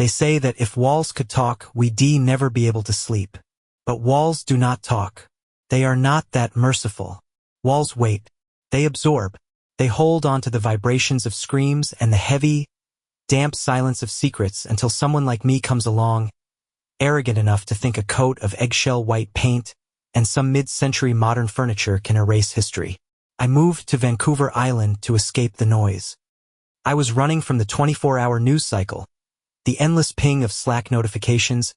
They say that if walls could talk, we'd never be able to sleep. But walls do not talk. They are not that merciful. Walls wait. They absorb. They hold on to the vibrations of screams and the heavy, damp silence of secrets until someone like me comes along, arrogant enough to think a coat of eggshell white paint and some mid-century modern furniture can erase history. I moved to Vancouver Island to escape the noise. I was running from the 24-hour news cycle, the endless ping of Slack notifications,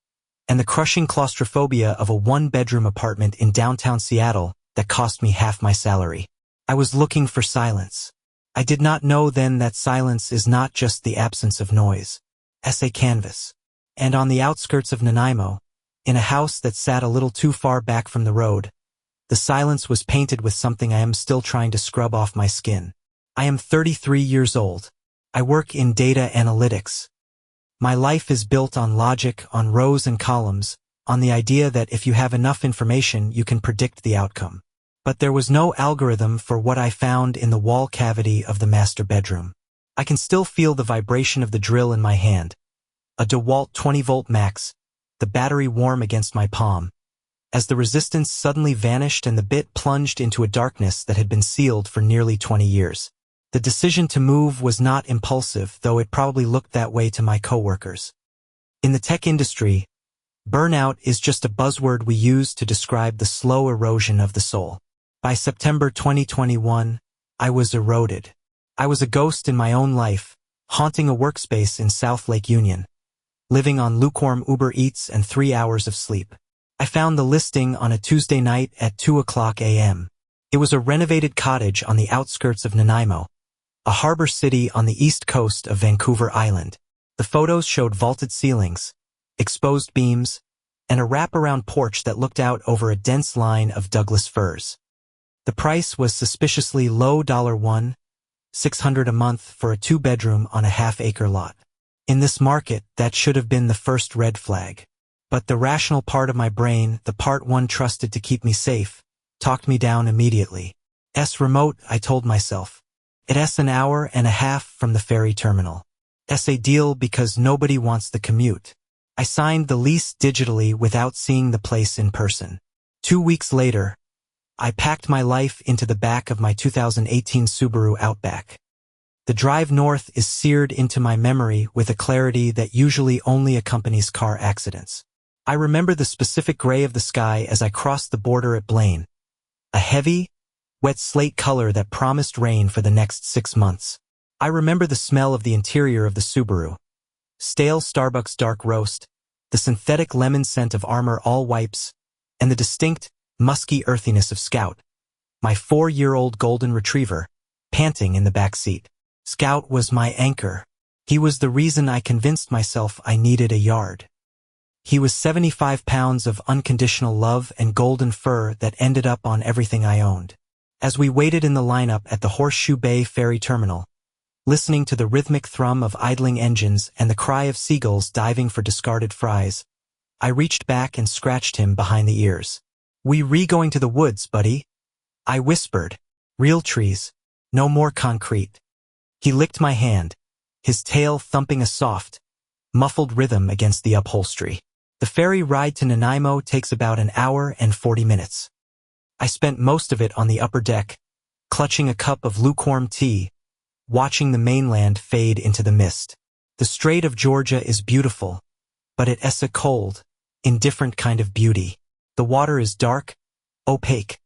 and the crushing claustrophobia of a one-bedroom apartment in downtown Seattle that cost me half my salary. I was looking for silence. I did not know then that silence is not just the absence of noise. Essay canvas. And on the outskirts of Nanaimo, in a house that sat a little too far back from the road, the silence was painted with something I am still trying to scrub off my skin. I am 33 years old. I work in data analytics. My life is built on logic, on rows and columns, on the idea that if you have enough information, you can predict the outcome. But there was no algorithm for what I found in the wall cavity of the master bedroom. I can still feel the vibration of the drill in my hand, a DeWalt 20-volt max, the battery warm against my palm, as the resistance suddenly vanished and the bit plunged into a darkness that had been sealed for nearly 20 years. The decision to move was not impulsive, though it probably looked that way to my coworkers. In the tech industry, burnout is just a buzzword we use to describe the slow erosion of the soul. By September 2021, I was eroded. I was a ghost in my own life, haunting a workspace in South Lake Union, living on lukewarm Uber Eats and 3 hours of sleep. I found the listing on a Tuesday night at 2:00 a.m. It was a renovated cottage on the outskirts of Nanaimo, a harbor city on the east coast of Vancouver Island. The photos showed vaulted ceilings, exposed beams, and a wraparound porch that looked out over a dense line of Douglas firs. The price was suspiciously low, $1,600 a month for a 2-bedroom on a half-acre lot. In this market, that should have been the first red flag. But the rational part of my brain, the part one trusted to keep me safe, talked me down immediately. "S remote," I told myself. "It's an hour and a half from the ferry terminal. It's a deal because nobody wants the commute." I signed the lease digitally without seeing the place in person. 2 weeks later, I packed my life into the back of my 2018 Subaru Outback. The drive north is seared into my memory with a clarity that usually only accompanies car accidents. I remember the specific gray of the sky as I crossed the border at Blaine, a heavy, wet slate color that promised rain for the next 6 months. I remember the smell of the interior of the Subaru, stale Starbucks dark roast, the synthetic lemon scent of Armor All wipes, and the distinct, musky earthiness of Scout, my 4-year-old golden retriever, panting in the back seat. Scout was my anchor. He was the reason I convinced myself I needed a yard. He was 75 pounds of unconditional love and golden fur that ended up on everything I owned. As we waited in the lineup at the Horseshoe Bay Ferry Terminal, listening to the rhythmic thrum of idling engines and the cry of seagulls diving for discarded fries, I reached back and scratched him behind the ears. "We going to the woods, buddy?" I whispered. "Real trees. No more concrete." He licked my hand, his tail thumping a soft, muffled rhythm against the upholstery. The ferry ride to Nanaimo takes about an hour and 40 minutes. I spent most of it on the upper deck, clutching a cup of lukewarm tea, watching the mainland fade into the mist. The Strait of Georgia is beautiful, but it's a cold, indifferent kind of beauty. The water is dark, opaque,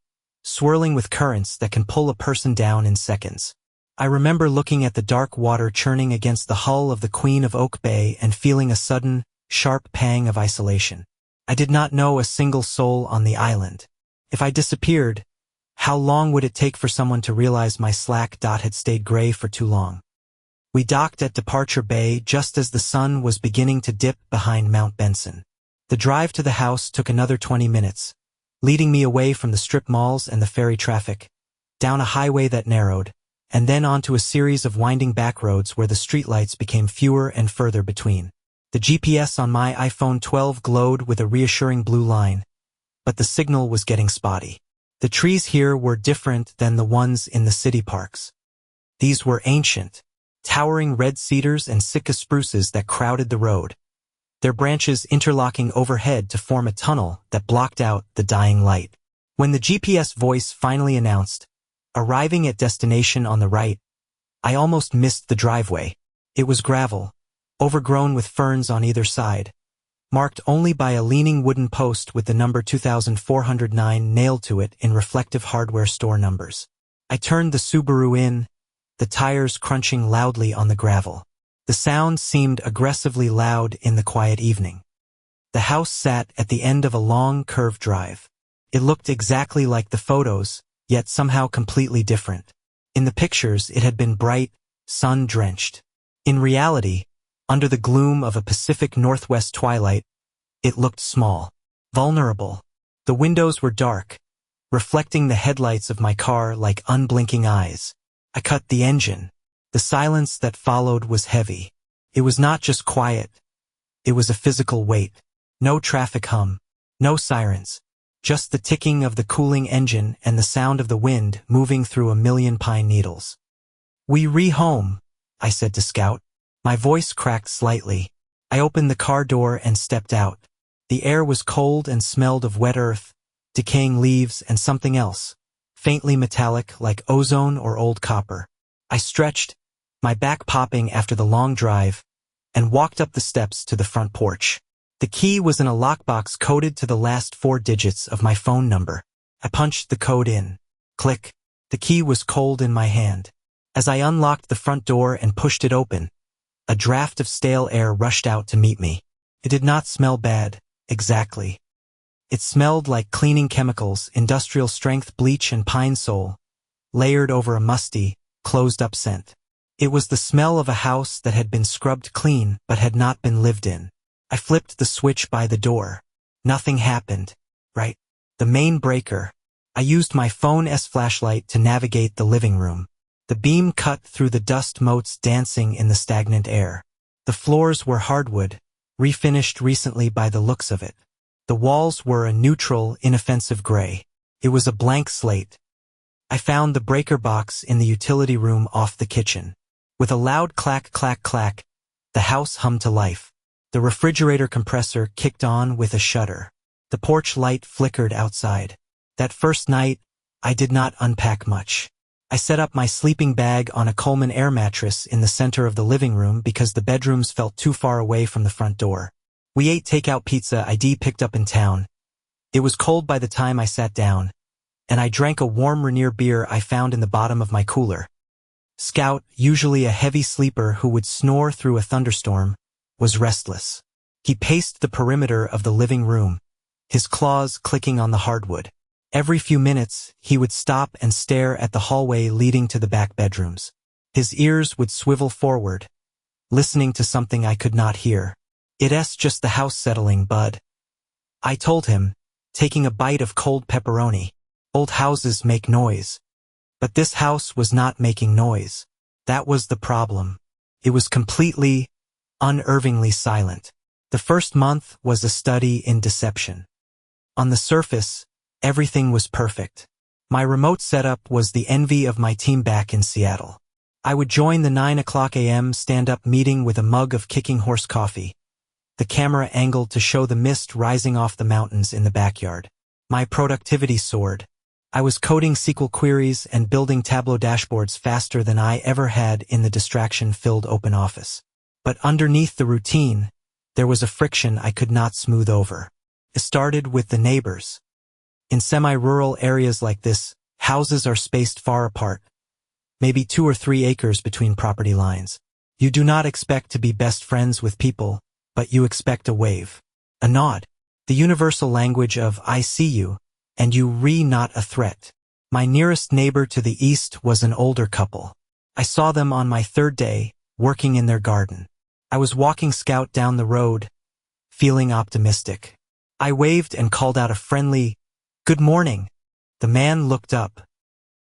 swirling with currents that can pull a person down in seconds. I remember looking at the dark water churning against the hull of the Queen of Oak Bay and feeling a sudden, sharp pang of isolation. I did not know a single soul on the island. If I disappeared, how long would it take for someone to realize my Slack dot had stayed gray for too long? We docked at Departure Bay just as the sun was beginning to dip behind Mount Benson. The drive to the house took another 20 minutes, leading me away from the strip malls and the ferry traffic, down a highway that narrowed, and then onto a series of winding back roads where the streetlights became fewer and further between. The GPS on my iPhone 12 glowed with a reassuring blue line, but the signal was getting spotty. The trees here were different than the ones in the city parks. These were ancient, towering red cedars and Sitka spruces that crowded the road, their branches interlocking overhead to form a tunnel that blocked out the dying light. When the GPS voice finally announced, "Arriving at destination on the right," I almost missed the driveway. It was gravel, overgrown with ferns on either side, marked only by a leaning wooden post with the number 2409 nailed to it in reflective hardware store numbers. I turned the Subaru in, the tires crunching loudly on the gravel. The sound seemed aggressively loud in the quiet evening. The house sat at the end of a long, curved drive. It looked exactly like the photos, yet somehow completely different. In the pictures, it had been bright, sun-drenched. In reality, under the gloom of a Pacific Northwest twilight, it looked small, vulnerable. The windows were dark, reflecting the headlights of my car like unblinking eyes. I cut the engine. The silence that followed was heavy. It was not just quiet. It was a physical weight. No traffic hum. No sirens. Just the ticking of the cooling engine and the sound of the wind moving through a million pine needles. "We re-home," I said to Scout. My voice cracked slightly. I opened the car door and stepped out. The air was cold and smelled of wet earth, decaying leaves and something else, faintly metallic like ozone or old copper. I stretched, my back popping after the long drive, and walked up the steps to the front porch. The key was in a lockbox coded to the last 4 digits of my phone number. I punched the code in. Click. The key was cold in my hand. As I unlocked the front door and pushed it open, a draft of stale air rushed out to meet me. It did not smell bad, exactly. It smelled like cleaning chemicals, industrial-strength bleach and pine sol, layered over a musty, closed-up scent. It was the smell of a house that had been scrubbed clean but had not been lived in. I flipped the switch by the door. Nothing happened. Right? The main breaker. I used my phone's flashlight to navigate the living room. The beam cut through the dust motes dancing in the stagnant air. The floors were hardwood, refinished recently by the looks of it. The walls were a neutral, inoffensive gray. It was a blank slate. I found the breaker box in the utility room off the kitchen. With a loud clack, clack, clack, the house hummed to life. The refrigerator compressor kicked on with a shudder. The porch light flickered outside. That first night, I did not unpack much. I set up my sleeping bag on a Coleman air mattress in the center of the living room because the bedrooms felt too far away from the front door. We ate takeout pizza I'd picked up in town. It was cold by the time I sat down, and I drank a warm Rainier beer I found in the bottom of my cooler. Scout, usually a heavy sleeper who would snore through a thunderstorm, was restless. He paced the perimeter of the living room, his claws clicking on the hardwood. Every few minutes, he would stop and stare at the hallway leading to the back bedrooms. His ears would swivel forward, listening to something I could not hear. "It's just the house settling, bud," I told him, taking a bite of cold pepperoni. "Old houses make noise." But this house was not making noise. That was the problem. It was completely, unnervingly silent. The first month was a study in deception. On the surface, everything was perfect. My remote setup was the envy of my team back in Seattle. I would join the 9 a.m. stand-up meeting with a mug of Kicking Horse coffee, the camera angled to show the mist rising off the mountains in the backyard. My productivity soared. I was coding SQL queries and building Tableau dashboards faster than I ever had in the distraction-filled open office. But underneath the routine, there was a friction I could not smooth over. It started with the neighbors. In semi-rural areas like this, houses are spaced far apart, maybe 2 or 3 acres between property lines. You do not expect to be best friends with people, but you expect a wave, a nod, the universal language of "I see you," and you not a threat. My nearest neighbor to the east was an older couple. I saw them on my 3rd day, working in their garden. I was walking Scout down the road, feeling optimistic. I waved and called out a friendly, "Good morning." The man looked up.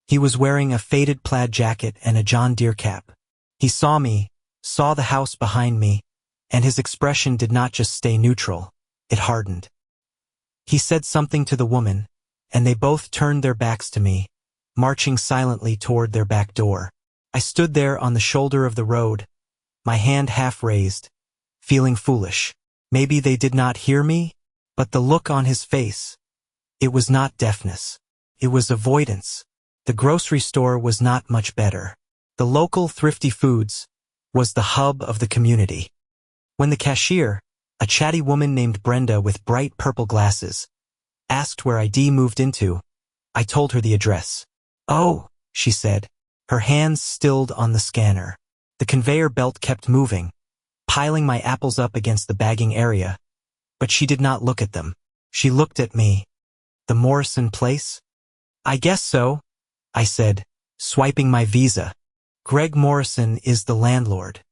He was wearing a faded plaid jacket and a John Deere cap. He saw me, saw the house behind me, and his expression did not just stay neutral, it hardened. He said something to the woman, and they both turned their backs to me, marching silently toward their back door. I stood there on the shoulder of the road, my hand half raised, feeling foolish. Maybe they did not hear me, but the look on his face, it was not deafness. It was avoidance. The grocery store was not much better. The local Thrifty Foods was the hub of the community. When the cashier, a chatty woman named Brenda with bright purple glasses, asked where ID moved into, I told her the address. "Oh," she said, her hands stilled on the scanner. The conveyor belt kept moving, piling my apples up against the bagging area, but she did not look at them. She looked at me. The Morrison place? "I guess so," I said, swiping my visa. "Greg Morrison is the landlord."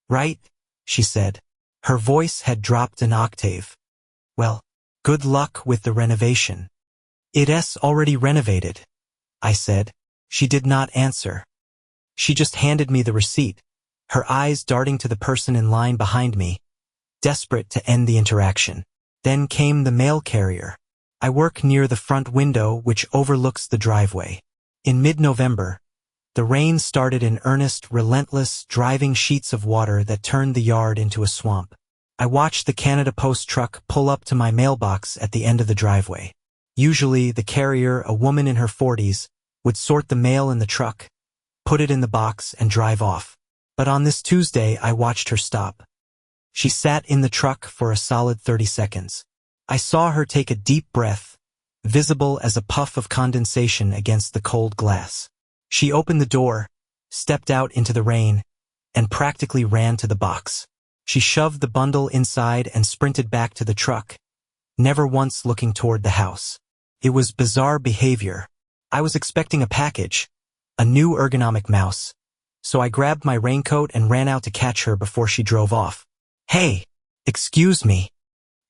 "Right," she said. Her voice had dropped an octave. "Well, good luck with the renovation." "It's already renovated," I said. She did not answer. She just handed me the receipt, her eyes darting to the person in line behind me, desperate to end the interaction. Then came the mail carrier. I work near the front window which overlooks the driveway. In mid-November, the rain started in earnest, relentless, driving sheets of water that turned the yard into a swamp. I watched the Canada Post truck pull up to my mailbox at the end of the driveway. Usually, the carrier, a woman in her 40s, would sort the mail in the truck, put it in the box, and drive off. But on this Tuesday, I watched her stop. She sat in the truck for a solid 30 seconds. I saw her take a deep breath, visible as a puff of condensation against the cold glass. She opened the door, stepped out into the rain, and practically ran to the box. She shoved the bundle inside and sprinted back to the truck, never once looking toward the house. It was bizarre behavior. I was expecting a package, a new ergonomic mouse, so I grabbed my raincoat and ran out to catch her before she drove off. "Hey, excuse me."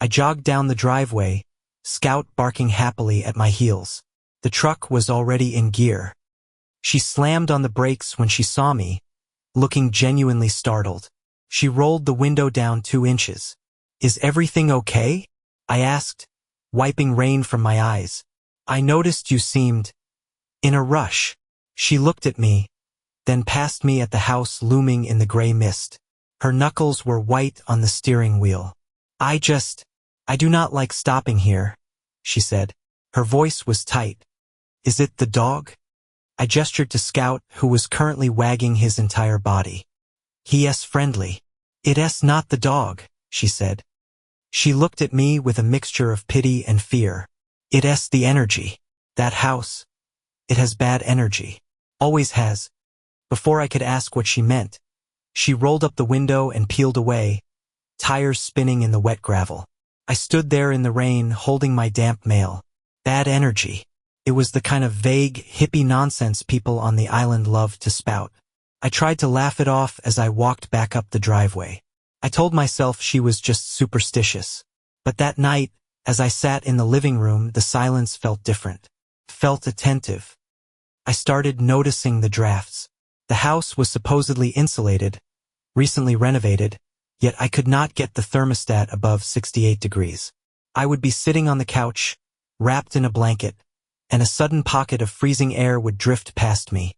I jogged down the driveway, Scout barking happily at my heels. The truck was already in gear. She slammed on the brakes when she saw me, looking genuinely startled. She rolled the window down 2 inches. "Is everything okay?" I asked, wiping rain from my eyes. "I noticed you seemed in a rush." She looked at me, then past me at the house looming in the gray mist. Her knuckles were white on the steering wheel. I do not like stopping here," she said. Her voice was tight. "Is it the dog?" I gestured to Scout, who was currently wagging his entire body. "He's friendly." "It's not the dog," she said. She looked at me with a mixture of pity and fear. "It's the energy. That house. It has bad energy. Always has." Before I could ask what she meant, she rolled up the window and peeled away, tires spinning in the wet gravel. I stood there in the rain, holding my damp mail. Bad energy. It was the kind of vague, hippie nonsense people on the island loved to spout. I tried to laugh it off as I walked back up the driveway. I told myself she was just superstitious. But that night, as I sat in the living room, the silence felt different. Felt attentive. I started noticing the drafts. The house was supposedly insulated, recently renovated, yet I could not get the thermostat above 68 degrees. I would be sitting on the couch, wrapped in a blanket, and a sudden pocket of freezing air would drift past me,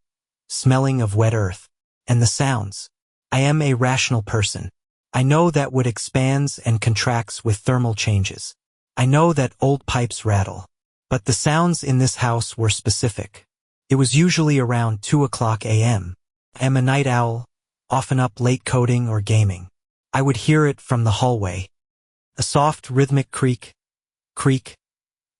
smelling of wet earth. And the sounds. I am a rational person. I know that wood expands and contracts with thermal changes. I know that old pipes rattle. But the sounds in this house were specific. It was usually around 2 a.m. I am a night owl, often up late coding or gaming. I would hear it from the hallway. A soft rhythmic creak, creak,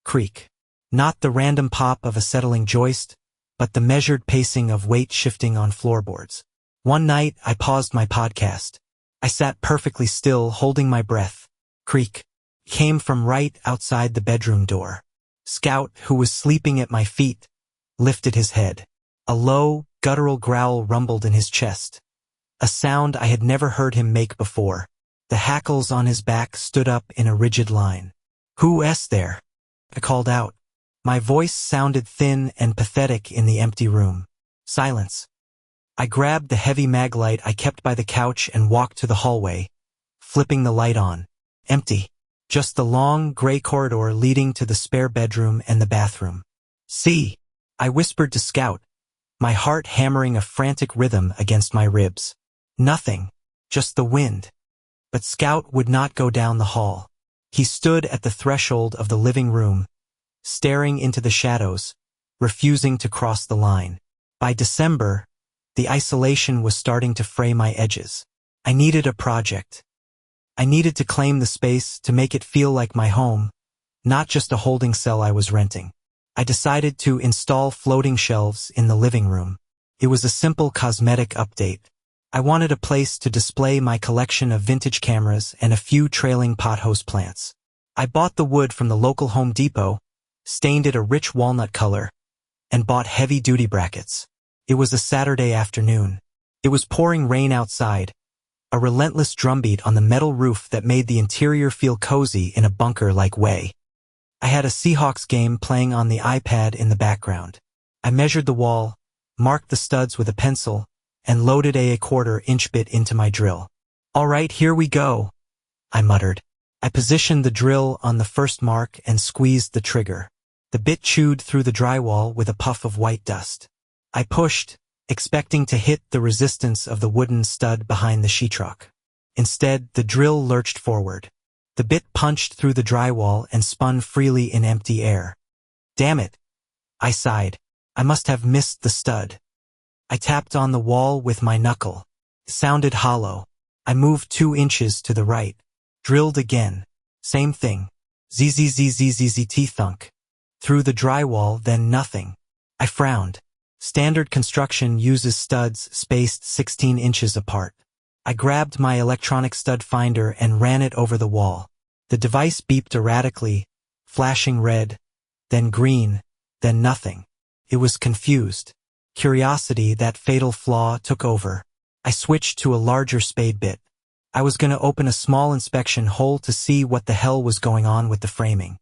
creak. Not the random pop of a settling joist, but the measured pacing of weight shifting on floorboards. One night, I paused my podcast. I sat perfectly still, holding my breath. Creak came from right outside the bedroom door. Scout, who was sleeping at my feet, lifted his head. A low, guttural growl rumbled in his chest. A sound I had never heard him make before. The hackles on his back stood up in a rigid line. "Who's there?" I called out. My voice sounded thin and pathetic in the empty room. Silence. I grabbed the heavy mag light I kept by the couch and walked to the hallway, flipping the light on. Empty. Just the long, gray corridor leading to the spare bedroom and the bathroom. "See," I whispered to Scout, my heart hammering a frantic rhythm against my ribs. "Nothing. Just the wind." But Scout would not go down the hall. He stood at the threshold of the living room, staring into the shadows, refusing to cross the line. By December, the isolation was starting to fray my edges. I needed a project. I needed to claim the space to make it feel like my home, not just a holding cell I was renting. I decided to install floating shelves in the living room. It was a simple cosmetic update. I wanted a place to display my collection of vintage cameras and a few trailing pothose plants. I bought the wood from the local Home Depot, stained it a rich walnut color, and bought heavy-duty brackets. It was a Saturday afternoon. It was pouring rain outside, a relentless drumbeat on the metal roof that made the interior feel cozy in a bunker-like way. I had a Seahawks game playing on the iPad in the background. I measured the wall, marked the studs with a pencil, and loaded a 1/4-inch bit into my drill. "All right, here we go," I muttered. I positioned the drill on the first mark and squeezed the trigger. The bit chewed through the drywall with a puff of white dust. I pushed, expecting to hit the resistance of the wooden stud behind the sheetrock. Instead, the drill lurched forward. The bit punched through the drywall and spun freely in empty air. "Damn it," I sighed. "I must have missed the stud." I tapped on the wall with my knuckle. It sounded hollow. I moved 2 inches to the right. Drilled again. Same thing. Zzzzzzzt thunk. Through the drywall, then nothing. I frowned. Standard construction uses studs spaced 16 inches apart. I grabbed my electronic stud finder and ran it over the wall. The device beeped erratically, flashing red, then green, then nothing. It was confused. Curiosity, that fatal flaw, took over. I switched to a larger spade bit. I was going to open a small inspection hole to see what the hell was going on with the framing.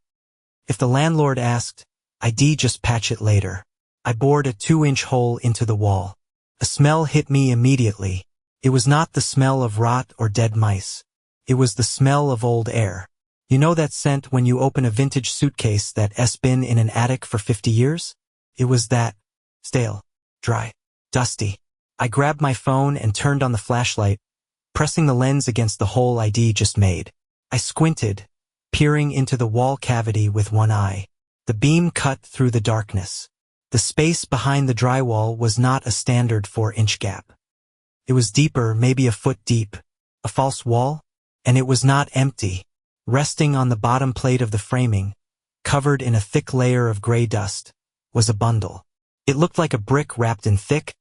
If the landlord asked, I'd just patch it later. I bored a 2-inch hole into the wall. A smell hit me immediately. It was not the smell of rot or dead mice. It was the smell of old air. You know that scent when you open a vintage suitcase that's been in an attic for 50 years? It was that. Stale. Dry. Dusty. I grabbed my phone and turned on the flashlight, pressing the lens against the hole I'd just made. I squinted, peering into the wall cavity with one eye. The beam cut through the darkness. The space behind the drywall was not a standard 4-inch gap. It was deeper, maybe a foot deep, a false wall, and it was not empty. Resting on the bottom plate of the framing, covered in a thick layer of gray dust, was a bundle. It looked like a brick wrapped in thick,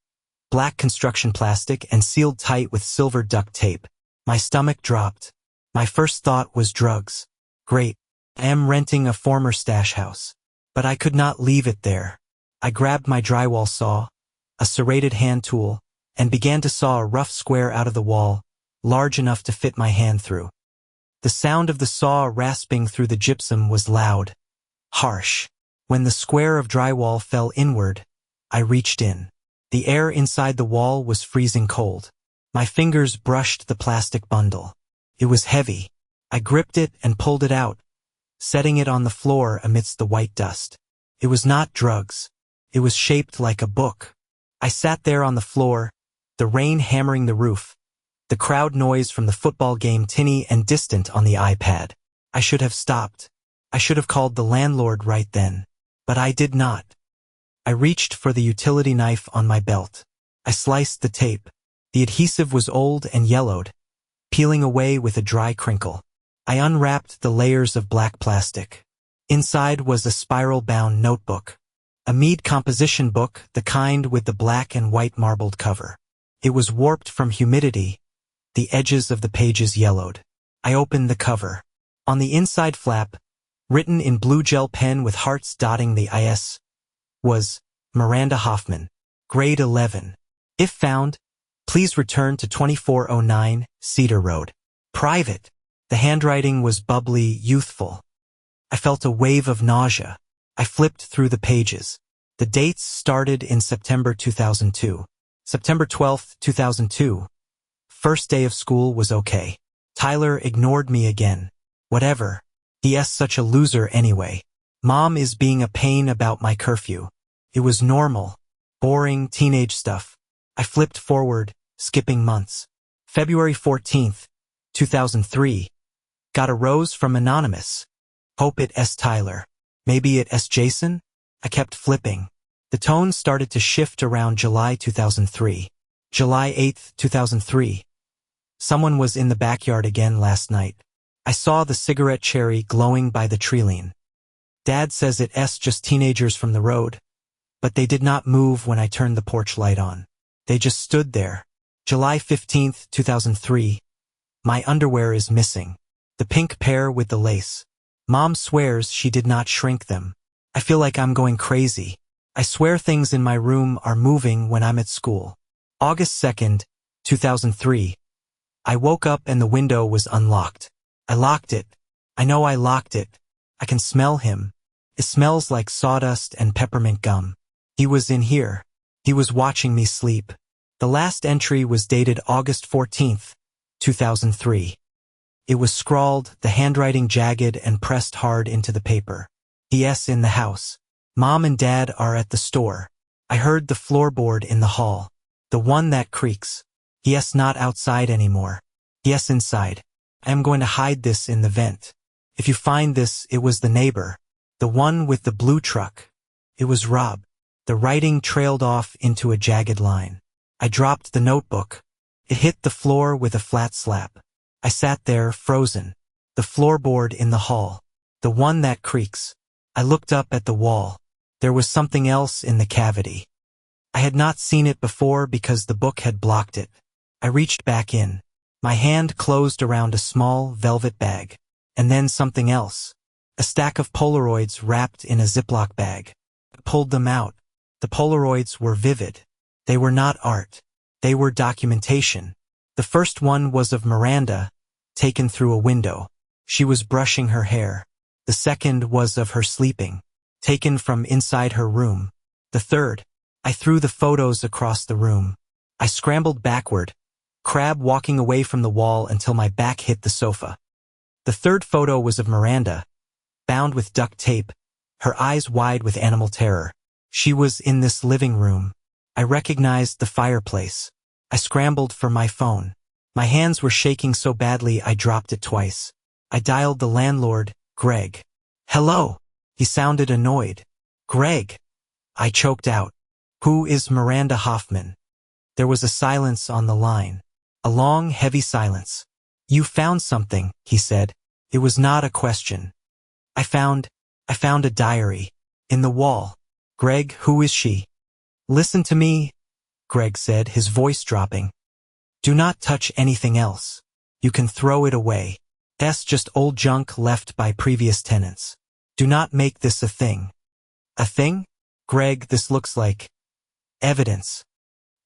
black construction plastic and sealed tight with silver duct tape. My stomach dropped. My first thought was drugs. Great. I am renting a former stash house. But I could not leave it there. I grabbed my drywall saw, a serrated hand tool, and began to saw a rough square out of the wall, large enough to fit my hand through. The sound of the saw rasping through the gypsum was loud, harsh. When the square of drywall fell inward, I reached in. The air inside the wall was freezing cold. My fingers brushed the plastic bundle. It was heavy. I gripped it and pulled it out, setting it on the floor amidst the white dust. It was not drugs. It was shaped like a book. I sat there on the floor, the rain hammering the roof, the crowd noise from the football game tinny and distant on the iPad. I should have stopped. I should have called the landlord right then. But I did not. I reached for the utility knife on my belt. I sliced the tape. The adhesive was old and yellowed, peeling away with a dry crinkle. I unwrapped the layers of black plastic. Inside was a spiral-bound notebook. A Mead composition book, the kind with the black and white marbled cover. It was warped from humidity. The edges of the pages yellowed. I opened the cover. On the inside flap, written in blue gel pen with hearts dotting the IS, was Miranda Hoffman, grade 11. If found, please return to 2409 Cedar Road. Private. The handwriting was bubbly, youthful. I felt a wave of nausea. I flipped through the pages. The dates started in September 2002. September 12th, 2002. First day of school was okay. Tyler ignored me again. Whatever. He*s such a loser anyway. Mom is being a pain about my curfew. It was normal. Boring teenage stuff. I flipped forward, skipping months. February 14th, 2003. Got a rose from Anonymous. Hope it S. Tyler. Maybe it S. Jason? I kept flipping. The tone started to shift around July 2003. July 8, 2003. Someone was in the backyard again last night. I saw the cigarette cherry glowing by the treeline. Dad says it's just teenagers from the road. But they did not move when I turned the porch light on. They just stood there. July 15, 2003. My underwear is missing. The pink pair with the lace. Mom swears she did not shrink them. I feel like I'm going crazy. I swear things in my room are moving when I'm at school. August 2nd, 2003. I woke up and the window was unlocked. I locked it. I know I locked it. I can smell him. It smells like sawdust and peppermint gum. He was in here. He was watching me sleep. The last entry was dated August 14th, 2003. It was scrawled, the handwriting jagged and pressed hard into the paper. P.S. in the house. Mom and Dad are at the store. I heard the floorboard in the hall. The one that creaks. P.S. not outside anymore. P.S. inside. I am going to hide this in the vent. If you find this, it was the neighbor. The one with the blue truck. It was Rob. The writing trailed off into a jagged line. I dropped the notebook. It hit the floor with a flat slap. I sat there, frozen. The floorboard in the hall. The one that creaks. I looked up at the wall. There was something else in the cavity. I had not seen it before because the book had blocked it. I reached back in. My hand closed around a small velvet bag. And then something else. A stack of Polaroids wrapped in a Ziploc bag. I pulled them out. The Polaroids were vivid. They were not art. They were documentation. The first one was of Miranda, taken through a window. She was brushing her hair. The second was of her sleeping, taken from inside her room. The third, I threw the photos across the room. I scrambled backward, crab walking away from the wall until my back hit the sofa. The third photo was of Miranda, bound with duct tape, her eyes wide with animal terror. She was in this living room. I recognized the fireplace. I scrambled for my phone. My hands were shaking so badly I dropped it twice. I dialed the landlord, Greg. Hello. He sounded annoyed. Greg. I choked out. Who is Miranda Hoffman? There was a silence on the line. A long, heavy silence. You found something, he said. It was not a question. I found a diary. In the wall. Greg, who is she? Listen to me, Greg said, his voice dropping. Do not touch anything else. You can throw it away. That's just old junk left by previous tenants. Do not make this a thing. A thing? Greg, this looks like evidence.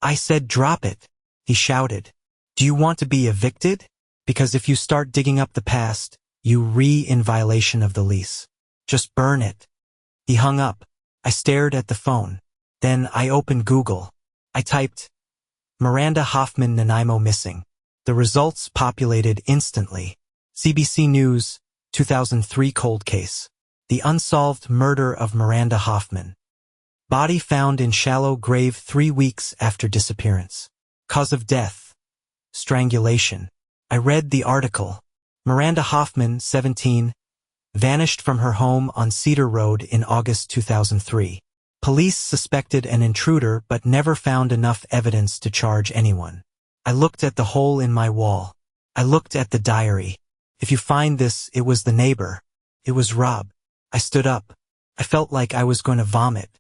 I said drop it, he shouted. Do you want to be evicted? Because if you start digging up the past, you in violation of the lease. Just burn it. He hung up. I stared at the phone. Then I opened Google. I typed, Miranda Hoffman Nanaimo missing. The results populated instantly. CBC News, 2003 cold case. The unsolved murder of Miranda Hoffman. Body found in shallow grave 3 weeks after disappearance. Cause of death. Strangulation. I read the article. Miranda Hoffman, 17, vanished from her home on Cedar Road in August 2003. Police suspected an intruder but never found enough evidence to charge anyone. I looked at the hole in my wall. I looked at the diary. If you find this, it was the neighbor. It was Rob. I stood up. I felt like I was going to vomit.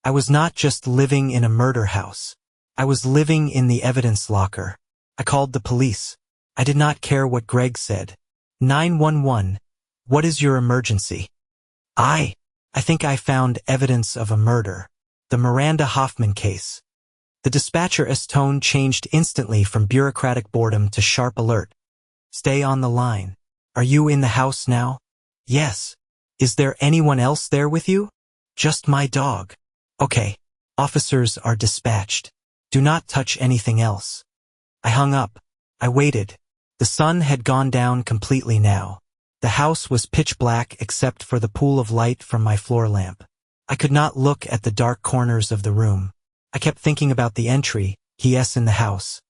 I was not just living in a murder house. I was living in the evidence locker. I called the police. I did not care what Greg said. 911. What is your emergency? I think I found evidence of a murder. The Miranda Hoffman case. The dispatcher's tone changed instantly from bureaucratic boredom to sharp alert. Stay on the line. Are you in the house now? Yes. Is there anyone else there with you? Just my dog. Okay. Officers are dispatched. Do not touch anything else. I hung up. I waited. The sun had gone down completely now. The house was pitch black except for the pool of light from my floor lamp. I could not look at the dark corners of the room. I kept thinking about the entry, PS in the house.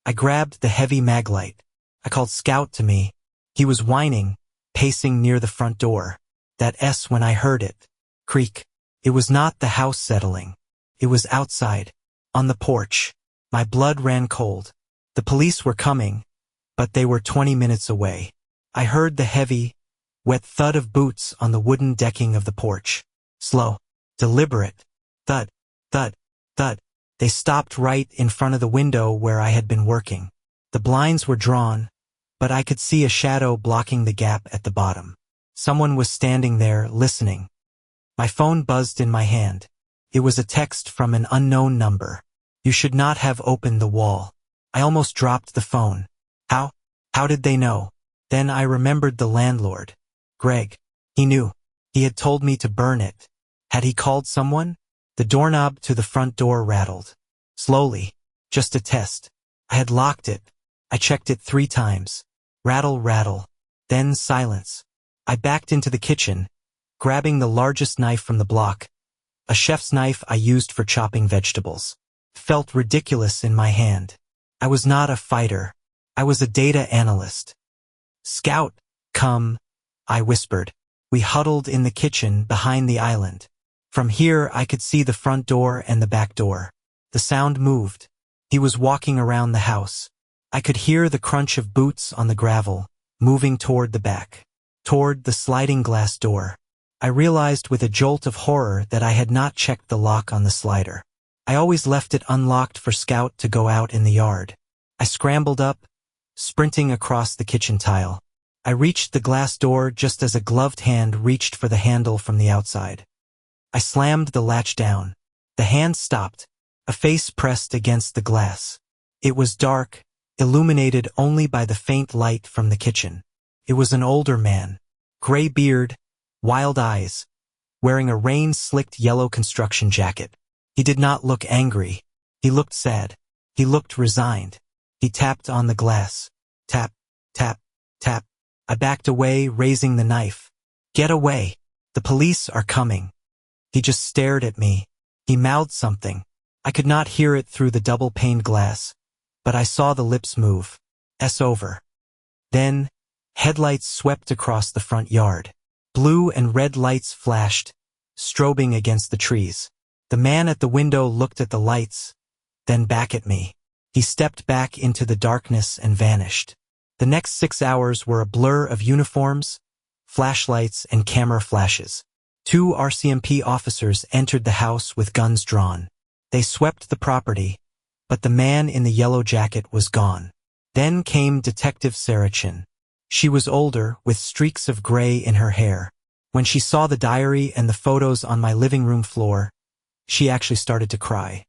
I grabbed the heavy mag light. I called Scout to me. He was whining, pacing near the front door. That S when I heard it. Creak. It was not the house settling. It was outside. On the porch. My blood ran cold. The police were coming, but they were 20 minutes away. I heard the heavy, wet thud of boots on the wooden decking of the porch. Slow. Deliberate. Thud. Thud. Thud. They stopped right in front of the window where I had been working. The blinds were drawn, but I could see a shadow blocking the gap at the bottom. Someone was standing there, listening. My phone buzzed in my hand. It was a text from an unknown number. You should not have opened the wall. I almost dropped the phone. How did they know? Then I remembered the landlord. Greg. He knew. He had told me to burn it. Had he called someone? The doorknob to the front door rattled. Slowly. Just a test. I had locked it. I checked it 3 times. Rattle, rattle. Then silence. I backed into the kitchen, grabbing the largest knife from the block. A chef's knife I used for chopping vegetables. Felt ridiculous in my hand. I was not a fighter. I was a data analyst. Scout, come, I whispered. We huddled in the kitchen behind the island. From here I could see the front door and the back door. The sound moved. He was walking around the house. I could hear the crunch of boots on the gravel, moving toward the back, toward the sliding glass door. I realized with a jolt of horror that I had not checked the lock on the slider. I always left it unlocked for Scout to go out in the yard. I scrambled up, sprinting across the kitchen tile. I reached the glass door just as a gloved hand reached for the handle from the outside. I slammed the latch down. The hand stopped. A face pressed against the glass. It was dark, illuminated only by the faint light from the kitchen. It was an older man. Gray beard, wild eyes, wearing a rain-slicked yellow construction jacket. He did not look angry. He looked sad. He looked resigned. He tapped on the glass. Tap, tap, tap. I backed away, raising the knife. Get away. The police are coming. He just stared at me. He mouthed something. I could not hear it through the double-paned glass, but I saw the lips move. S over. Then, headlights swept across the front yard. Blue and red lights flashed, strobing against the trees. The man at the window looked at the lights, then back at me. He stepped back into the darkness and vanished. The next 6 hours were a blur of uniforms, flashlights, and camera flashes. 2 RCMP officers entered the house with guns drawn. They swept the property, but the man in the yellow jacket was gone. Then came Detective Sarachin. She was older, with streaks of gray in her hair. When she saw the diary and the photos on my living room floor, she actually started to cry.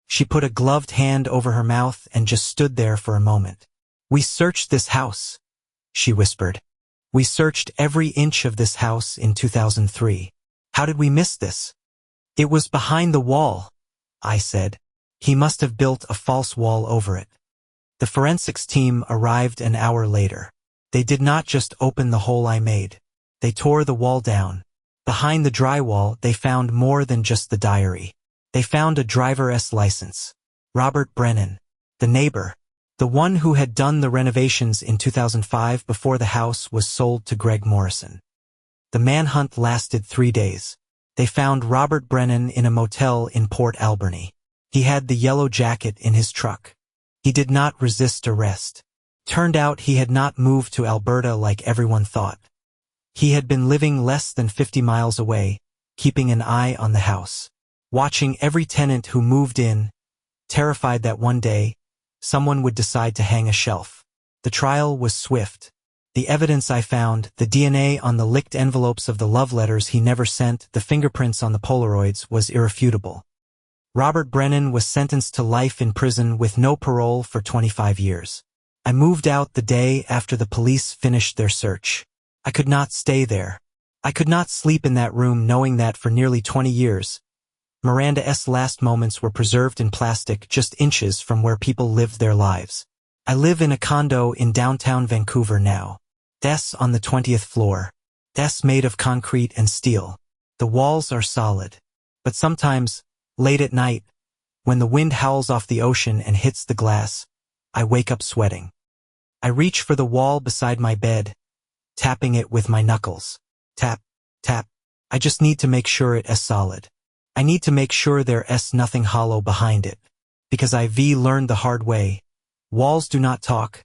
She put a gloved hand over her mouth and just stood there for a moment. We searched this house, she whispered. We searched every inch of this house in 2003. How did we miss this? It was behind the wall, I said. He must have built a false wall over it. The forensics team arrived an hour later. They did not just open the hole I made. They tore the wall down. Behind the drywall, they found more than just the diary. They found a driver's license. Robert Brennan, the neighbor, the one who had done the renovations in 2005 before the house was sold to Greg Morrison. The manhunt lasted 3 days. They found Robert Brennan in a motel in Port Alberni. He had the yellow jacket in his truck. He did not resist arrest. Turned out he had not moved to Alberta like everyone thought. He had been living less than 50 miles away, keeping an eye on the house, watching every tenant who moved in, terrified that one day, someone would decide to hang a shelf. The trial was swift. The evidence I found, the DNA on the licked envelopes of the love letters he never sent, the fingerprints on the Polaroids, was irrefutable. Robert Brennan was sentenced to life in prison with no parole for 25 years. I moved out the day after the police finished their search. I could not stay there. I could not sleep in that room knowing that for nearly 20 years, Miranda's last moments were preserved in plastic just inches from where people lived their lives. I live in a condo in downtown Vancouver now. Des on the 20th floor. Des made of concrete and steel. The walls are solid. But sometimes, late at night, when the wind howls off the ocean and hits the glass, I wake up sweating. I reach for the wall beside my bed, tapping it with my knuckles. Tap, tap. I just need to make sure it is solid. I need to make sure there is nothing hollow behind it. Because I've learned the hard way. Walls do not talk,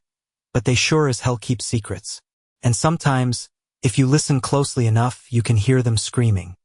but they sure as hell keep secrets. And sometimes, if you listen closely enough, you can hear them screaming.